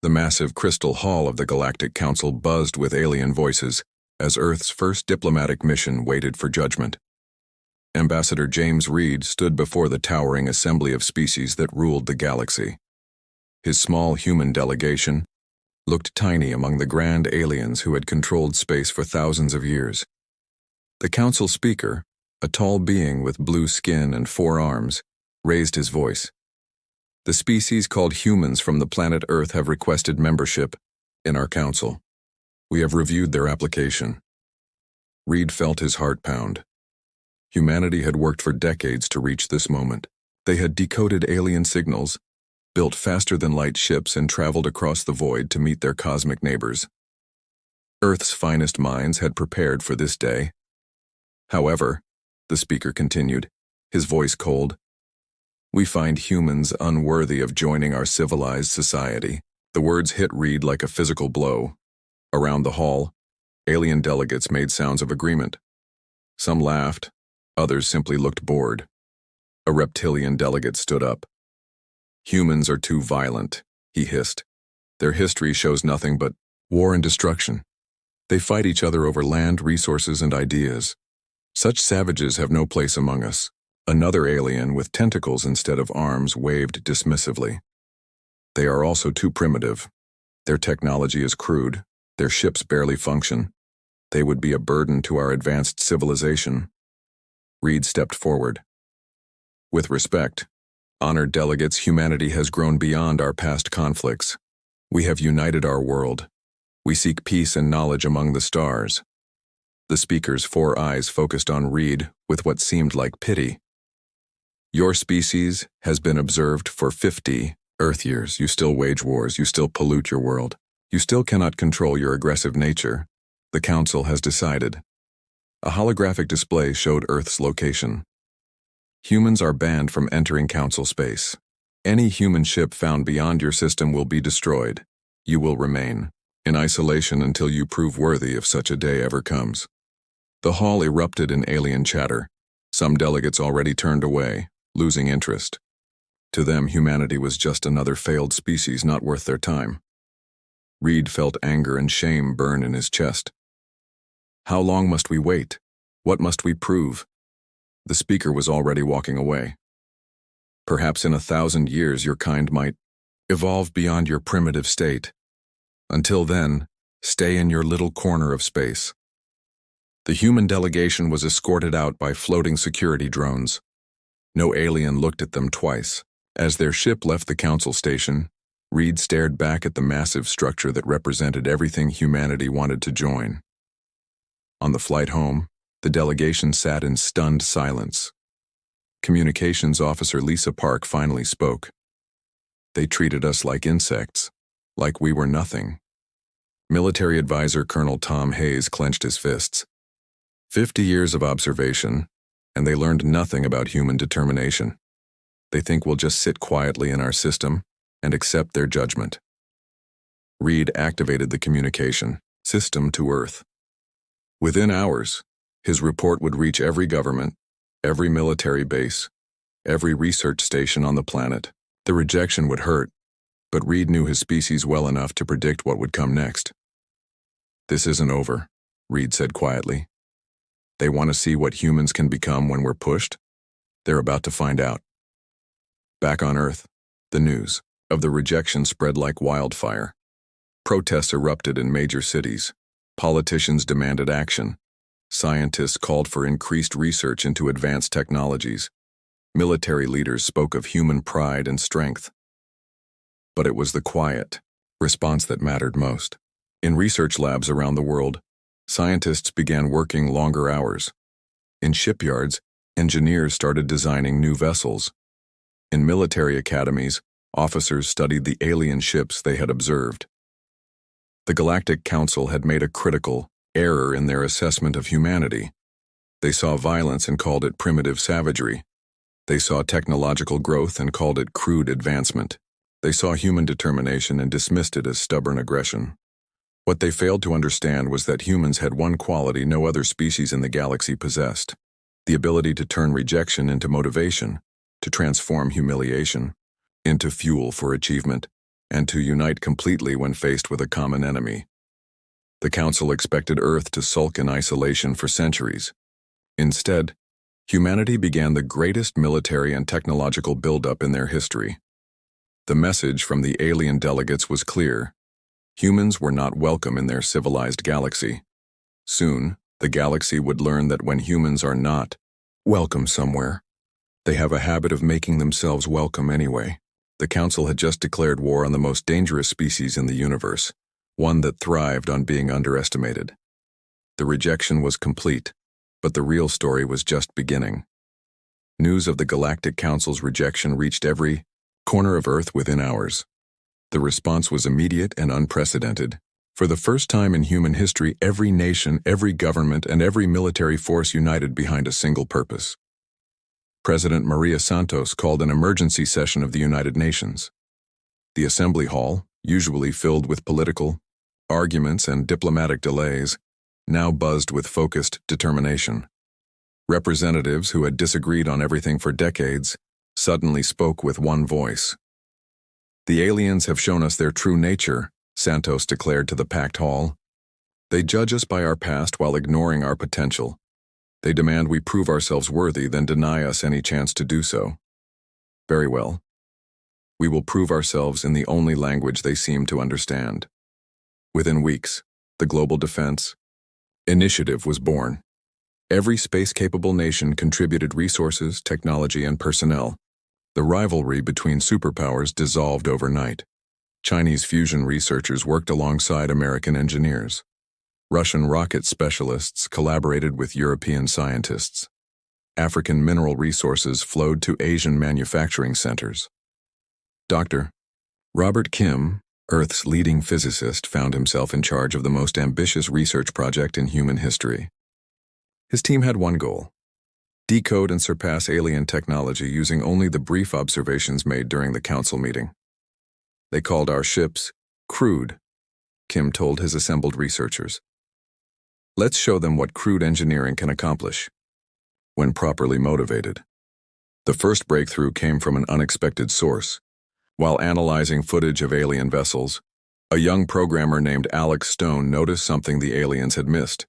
The massive crystal hall of the Galactic Council buzzed with alien voices as Earth's first diplomatic mission waited for judgment. Ambassador James Reed stood before the towering assembly of species that ruled the galaxy. His small human delegation looked tiny among the grand aliens who had controlled space for thousands of years. The council speaker, a tall being with blue skin and 4 arms, raised his voice. The species called humans from the planet Earth have requested membership in our council. We have reviewed their application. Reed felt his heart pound. Humanity had worked for decades to reach this moment. They had decoded alien signals, built faster-than-light ships, and traveled across the void to meet their cosmic neighbors. Earth's finest minds had prepared for this day. However, the speaker continued, his voice cold, we find humans unworthy of joining our civilized society. The words hit Reed like a physical blow. Around the hall, alien delegates made sounds of agreement. Some laughed, others simply looked bored. A reptilian delegate stood up. Humans are too violent, he hissed. Their history shows nothing but war and destruction. They fight each other over land, resources, and ideas. Such savages have no place among us. Another alien with tentacles instead of arms waved dismissively. They are also too primitive. Their technology is crude. Their ships barely function. They would be a burden to our advanced civilization. Reed stepped forward. With respect, honored delegates, humanity has grown beyond our past conflicts. We have united our world. We seek peace and knowledge among the stars. The speaker's 4 eyes focused on Reed with what seemed like pity. Your species has been observed for 50 Earth years. You still wage wars. You still pollute your world. You still cannot control your aggressive nature. The Council has decided. A holographic display showed Earth's location. Humans are banned from entering Council space. Any human ship found beyond your system will be destroyed. You will remain in isolation until you prove worthy if such a day ever comes. The hall erupted in alien chatter. Some delegates already turned away, losing interest. To them, humanity was just another failed species not worth their time. Reed felt anger and shame burn in his chest. How long must we wait? What must we prove? The speaker was already walking away. Perhaps in 1,000 years your kind might evolve beyond your primitive state. Until then, stay in your little corner of space. The human delegation was escorted out by floating security drones. No alien looked at them twice. As their ship left the council station, Reed stared back at the massive structure that represented everything humanity wanted to join. On the flight home, the delegation sat in stunned silence. Communications Officer Lisa Park finally spoke. They treated us like insects, like we were nothing. Military Advisor Colonel Tom Hayes clenched his fists. 50 years of observation, and they learned nothing about human determination. They think we'll just sit quietly in our system and accept their judgment. Reed activated the communication system to Earth. Within hours, his report would reach every government, every military base, every research station on the planet. The rejection would hurt, but Reed knew his species well enough to predict what would come next. This isn't over, Reed said quietly. They want to see what humans can become when we're pushed. They're about to find out. Back on Earth, the news of the rejection spread like wildfire. Protests erupted in major cities. Politicians demanded action. Scientists called for increased research into advanced technologies. Military leaders spoke of human pride and strength. But it was the quiet response that mattered most. In research labs around the world, scientists began working longer hours. In shipyards, engineers started designing new vessels. In military academies, officers studied the alien ships they had observed. The Galactic Council had made a critical error in their assessment of humanity. They saw violence and called it primitive savagery. They saw technological growth and called it crude advancement. They saw human determination and dismissed it as stubborn aggression. What they failed to understand was that humans had one quality no other species in the galaxy possessed: the ability to turn rejection into motivation, to transform humiliation into fuel for achievement. and to unite completely when faced with a common enemy. The Council expected Earth to sulk in isolation for centuries. Instead, humanity began the greatest military and technological buildup in their history. The message from the alien delegates was clear. Humans were not welcome in their civilized galaxy. Soon, the galaxy would learn that when humans are not welcome somewhere, they have a habit of making themselves welcome anyway. The Council had just declared war on the most dangerous species in the universe, one that thrived on being underestimated. The rejection was complete, but the real story was just beginning. News of the Galactic Council's rejection reached every corner of Earth within hours. The response was immediate and unprecedented. For the first time in human history, every nation, every government, and every military force united behind a single purpose. President Maria Santos called an emergency session of the United Nations. The Assembly Hall, usually filled with political arguments and diplomatic delays, now buzzed with focused determination. Representatives who had disagreed on everything for decades suddenly spoke with one voice. "The aliens have shown us their true nature," Santos declared to the packed hall. "They judge us by our past while ignoring our potential. They demand we prove ourselves worthy, then deny us any chance to do so. Very well. We will prove ourselves in the only language they seem to understand." Within weeks, the Global Defense Initiative was born. Every space-capable nation contributed resources, technology, and personnel. The rivalry between superpowers dissolved overnight. Chinese fusion researchers worked alongside American engineers. Russian rocket specialists collaborated with European scientists. African mineral resources flowed to Asian manufacturing centers. Dr. Robert Kim, Earth's leading physicist, found himself in charge of the most ambitious research project in human history. His team had one goal: decode and surpass alien technology using only the brief observations made during the council meeting. "They called our ships crude," Kim told his assembled researchers. "Let's show them what crude engineering can accomplish when properly motivated." The first breakthrough came from an unexpected source. While analyzing footage of alien vessels, a young programmer named Alex Stone noticed something the aliens had missed.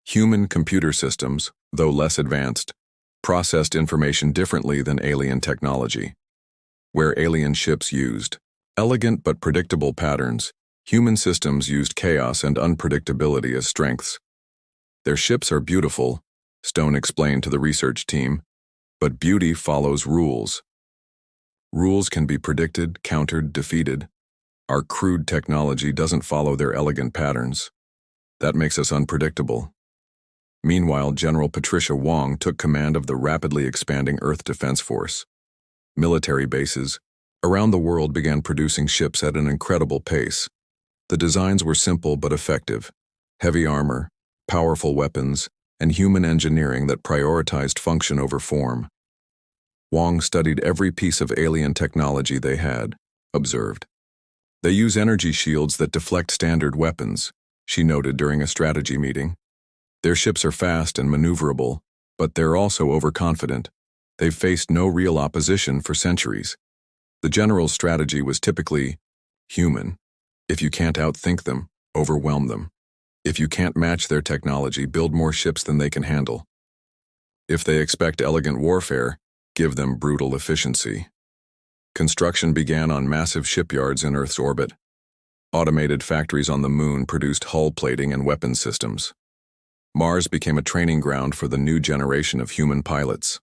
Human computer systems, though less advanced, processed information differently than alien technology. Where alien ships used elegant but predictable patterns, human systems used chaos and unpredictability as strengths. "Their ships are beautiful," Stone explained to the research team, "but beauty follows rules. Rules can be predicted, countered, defeated. Our crude technology doesn't follow their elegant patterns. That makes us unpredictable." Meanwhile, General Patricia Wong took command of the rapidly expanding Earth Defense Force. Military bases around the world began producing ships at an incredible pace. The designs were simple but effective: heavy armor, powerful weapons, and human engineering that prioritized function over form. Wong studied every piece of alien technology they had, observed. "They use energy shields that deflect standard weapons," she noted during a strategy meeting. "Their ships are fast and maneuverable, but they're also overconfident. They've faced no real opposition for centuries." The general's strategy was typically human. If you can't outthink them, overwhelm them. If you can't match their technology, build more ships than they can handle. If they expect elegant warfare, give them brutal efficiency. Construction began on massive shipyards in Earth's orbit. Automated factories on the moon produced hull plating and weapons systems. Mars became a training ground for the new generation of human pilots.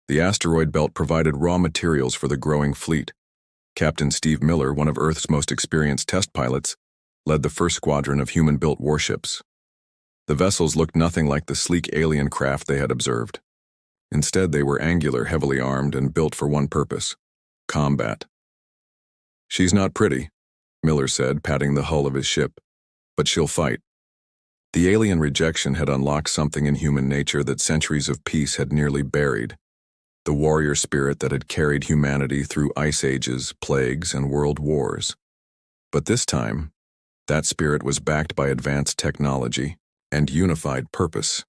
The asteroid belt provided raw materials for the growing fleet. Captain Steve Miller, one of Earth's most experienced test pilots, led the first squadron of human-built warships. The vessels looked nothing like the sleek alien craft they had observed. Instead, they were angular, heavily armed, and built for one purpose: combat. "She's not pretty," Miller said, patting the hull of his ship, "but she'll fight." The alien rejection had unlocked something in human nature that centuries of peace had nearly buried: the warrior spirit that had carried humanity through ice ages, plagues, and world wars. But this time, that spirit was backed by advanced technology and unified purpose.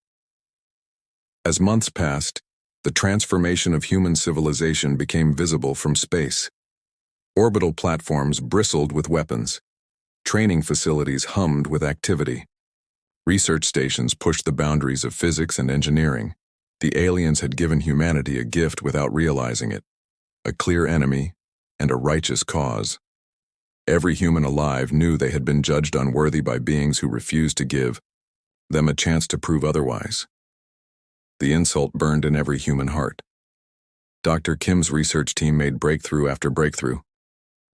As months passed, the transformation of human civilization became visible from space. Orbital platforms bristled with weapons. Training facilities hummed with activity. Research stations pushed the boundaries of physics and engineering. The aliens had given humanity a gift without realizing it. A clear enemy and a righteous cause. Every human alive knew they had been judged unworthy by beings who refused to give them a chance to prove otherwise. The insult burned in every human heart. Dr. Kim's research team made breakthrough after breakthrough.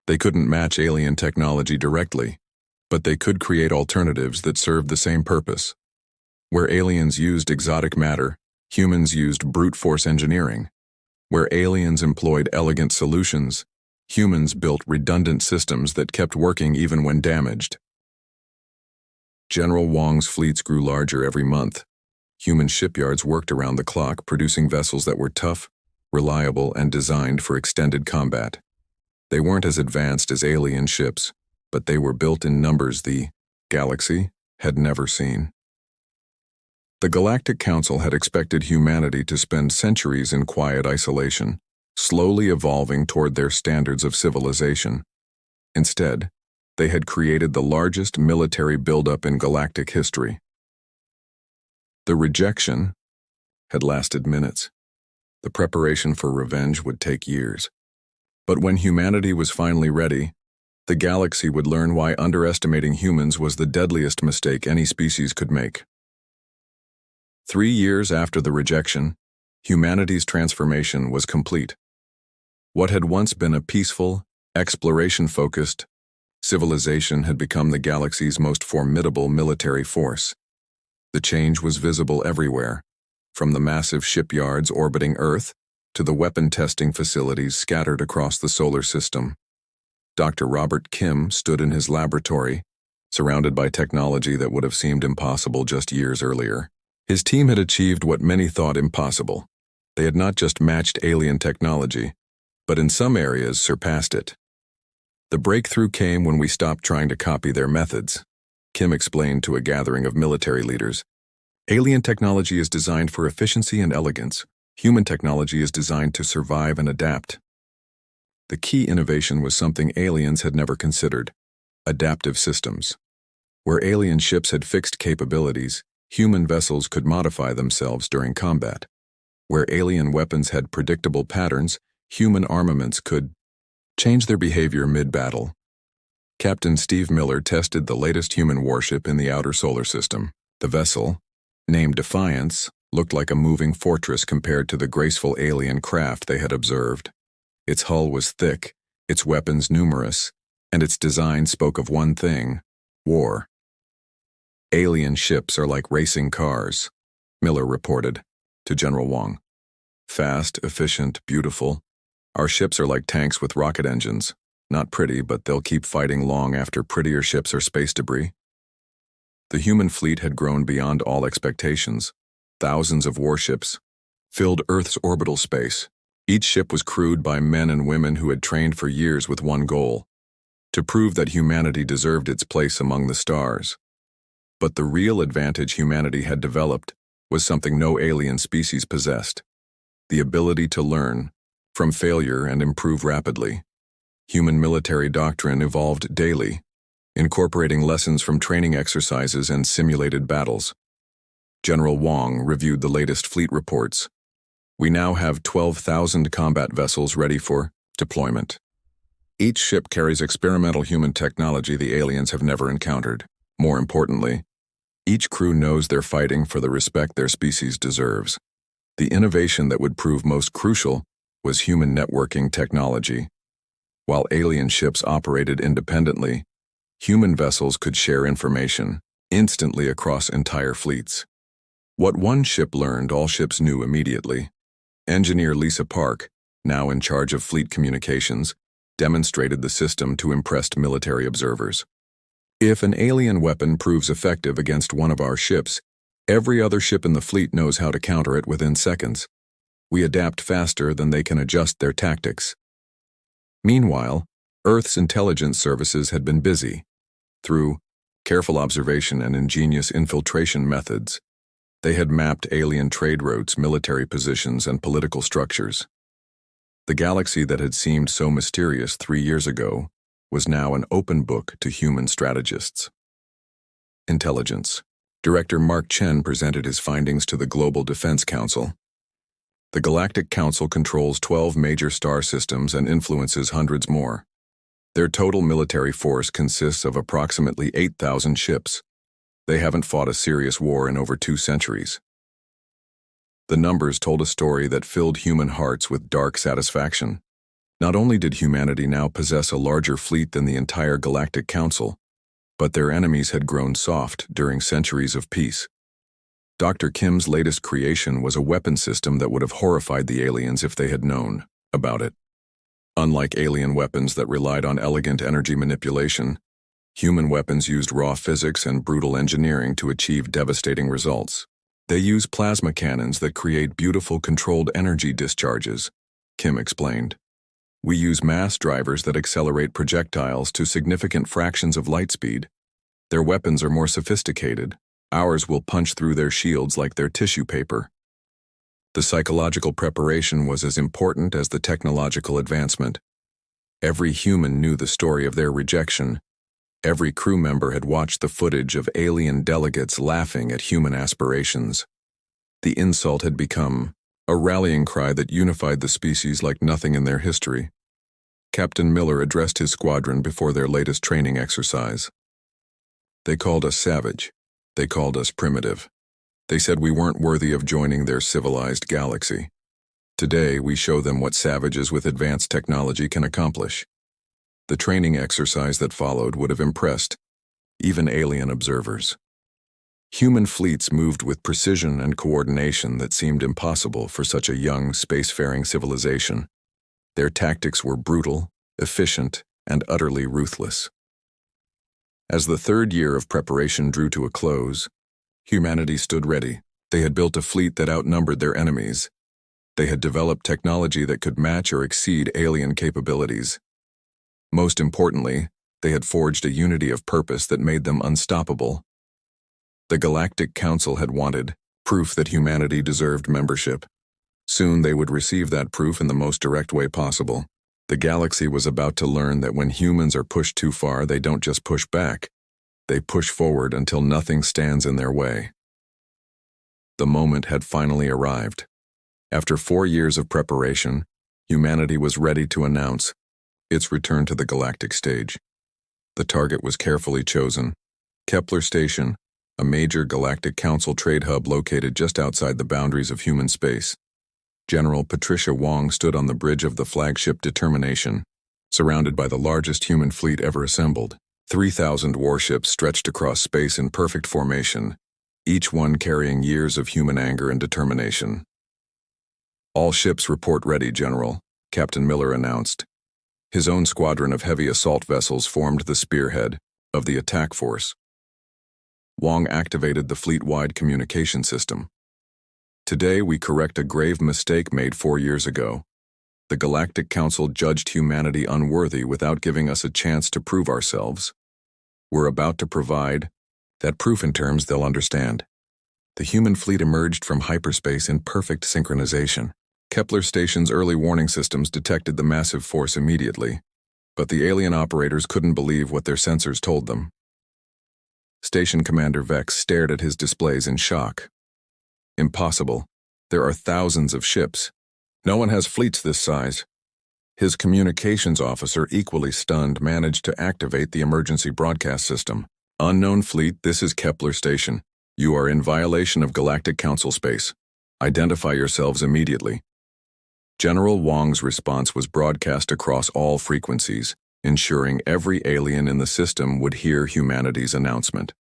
They couldn't match alien technology directly, but they could create alternatives that served the same purpose. Where aliens used exotic matter, humans used brute force engineering. Where aliens employed elegant solutions, humans built redundant systems that kept working even when damaged. General Wong's fleets grew larger every month. Human shipyards worked around the clock, producing vessels that were tough, reliable, and designed for extended combat. They weren't as advanced as alien ships, but they were built in numbers the galaxy had never seen. The Galactic Council had expected humanity to spend centuries in quiet isolation, slowly evolving toward their standards of civilization. Instead, they had created the largest military buildup in galactic history. The rejection had lasted minutes. The preparation for revenge would take years. But when humanity was finally ready, the galaxy would learn why underestimating humans was the deadliest mistake any species could make. 3 years after the rejection, humanity's transformation was complete. What had once been a peaceful, exploration-focused civilization had become the galaxy's most formidable military force. The change was visible everywhere, from the massive shipyards orbiting Earth to the weapon testing facilities scattered across the solar system. Dr. Robert Kim stood in his laboratory, surrounded by technology that would have seemed impossible just years earlier. His team had achieved what many thought impossible. They had not just matched alien technology, but in some areas surpassed it. The breakthrough came when we stopped trying to copy their methods. Kim explained to a gathering of military leaders. Alien technology is designed for efficiency and elegance. Human technology is designed to survive and adapt. The key innovation was something aliens had never considered: adaptive systems. Where alien ships had fixed capabilities, human vessels could modify themselves during combat. Where alien weapons had predictable patterns, human armaments could change their behavior mid-battle. Captain Steve Miller tested the latest human warship in the outer solar system. The vessel, named Defiance, looked like a moving fortress compared to the graceful alien craft they had observed. Its hull was thick, its weapons numerous, and its design spoke of one thing: war. Alien ships are like racing cars, Miller reported to General Wong. Fast, efficient, beautiful. Our ships are like tanks with rocket engines. Not pretty, but they'll keep fighting long after prettier ships are space debris. The human fleet had grown beyond all expectations. Thousands of warships filled Earth's orbital space. Each ship was crewed by men and women who had trained for years with one goal: to prove that humanity deserved its place among the stars. But the real advantage humanity had developed was something no alien species possessed: the ability to learn from failure and improve rapidly. Human military doctrine evolved daily, incorporating lessons from training exercises and simulated battles. General Wong reviewed the latest fleet reports. We now have 12,000 combat vessels ready for deployment. Each ship carries experimental human technology the aliens have never encountered. More importantly, each crew knows they're fighting for the respect their species deserves. The innovation that would prove most crucial was human networking technology. While alien ships operated independently, human vessels could share information instantly across entire fleets. What one ship learned, all ships knew immediately. Engineer Lisa Park, now in charge of fleet communications, demonstrated the system to impressed military observers. If an alien weapon proves effective against one of our ships, every other ship in the fleet knows how to counter it within seconds. We adapt faster than they can adjust their tactics. Meanwhile, Earth's intelligence services had been busy. Through careful observation and ingenious infiltration methods, they had mapped alien trade routes, military positions, and political structures. The galaxy that had seemed so mysterious 3 years ago was now an open book to human strategists. Intelligence. Director Mark Chen presented his findings to the Global Defense Council. The Galactic Council controls 12 major star systems and influences hundreds more. Their total military force consists of approximately 8,000 ships. They haven't fought a serious war in over 2 centuries. The numbers told a story that filled human hearts with dark satisfaction. Not only did humanity now possess a larger fleet than the entire Galactic Council, but their enemies had grown soft during centuries of peace. Dr. Kim's latest creation was a weapon system that would have horrified the aliens if they had known about it. Unlike alien weapons that relied on elegant energy manipulation, human weapons used raw physics and brutal engineering to achieve devastating results. They use plasma cannons that create beautiful controlled energy discharges, Kim explained. We use mass drivers that accelerate projectiles to significant fractions of light speed. Their weapons are more sophisticated. Ours will punch through their shields like they're tissue paper. The psychological preparation was as important as the technological advancement. Every human knew the story of their rejection. Every crew member had watched the footage of alien delegates laughing at human aspirations. The insult had become a rallying cry that unified the species like nothing in their history. Captain Miller addressed his squadron before their latest training exercise. They called us savage. They called us primitive. They said we weren't worthy of joining their civilized galaxy. Today, we show them what savages with advanced technology can accomplish. The training exercise that followed would have impressed even alien observers. Human fleets moved with precision and coordination that seemed impossible for such a young, spacefaring civilization. Their tactics were brutal, efficient, and utterly ruthless. As the 3rd year of preparation drew to a close, humanity stood ready. They had built a fleet that outnumbered their enemies. They had developed technology that could match or exceed alien capabilities. Most importantly, they had forged a unity of purpose that made them unstoppable. The Galactic Council had wanted proof that humanity deserved membership. Soon they would receive that proof in the most direct way possible. The galaxy was about to learn that when humans are pushed too far, they don't just push back. They push forward until nothing stands in their way. The moment had finally arrived. After 4 years of preparation, humanity was ready to announce its return to the galactic stage. The target was carefully chosen. Kepler Station, a major Galactic Council trade hub located just outside the boundaries of human space. General Patricia Wong stood on the bridge of the flagship Determination, surrounded by the largest human fleet ever assembled. 3,000 warships stretched across space in perfect formation, each one carrying years of human anger and determination. "All ships report ready, General," Captain Miller announced. His own squadron of heavy assault vessels formed the spearhead of the attack force. Wong activated the fleet-wide communication system. "Today we correct a grave mistake made 4 years ago. The Galactic Council judged humanity unworthy without giving us a chance to prove ourselves. We're about to provide that proof in terms they'll understand." The human fleet emerged from hyperspace in perfect synchronization. Kepler Station's early warning systems detected the massive force immediately, but the alien operators couldn't believe what their sensors told them. Station Commander Vex stared at his displays in shock. "Impossible. There are thousands of ships. No one has fleets this size." His communications officer, equally stunned, managed to activate the emergency broadcast system. "Unknown fleet, this is Kepler Station. You are in violation of Galactic Council space. Identify yourselves immediately." General Wong's response was broadcast across all frequencies, ensuring every alien in the system would hear humanity's announcement.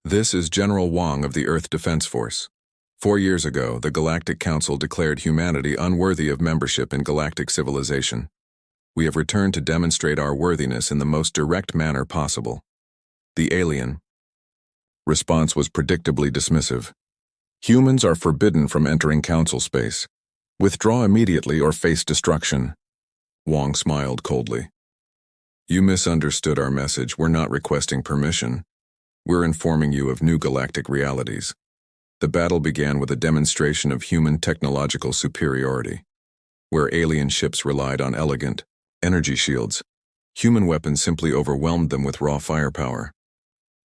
"This is General Wong of the Earth Defense Force. 4 years ago, the Galactic Council declared humanity unworthy of membership in galactic civilization. We have returned to demonstrate our worthiness in the most direct manner possible." The alien response was predictably dismissive. "Humans are forbidden from entering Council space. Withdraw immediately or face destruction." Wong smiled coldly. "You misunderstood our message. We're not requesting permission. We're informing you of new galactic realities." The battle began with a demonstration of human technological superiority. Where alien ships relied on elegant energy shields, human weapons simply overwhelmed them with raw firepower.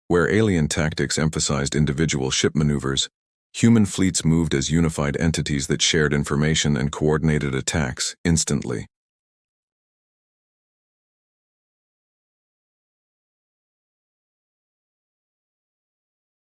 Where alien tactics emphasized individual ship maneuvers, human fleets moved as unified entities that shared information and coordinated attacks instantly.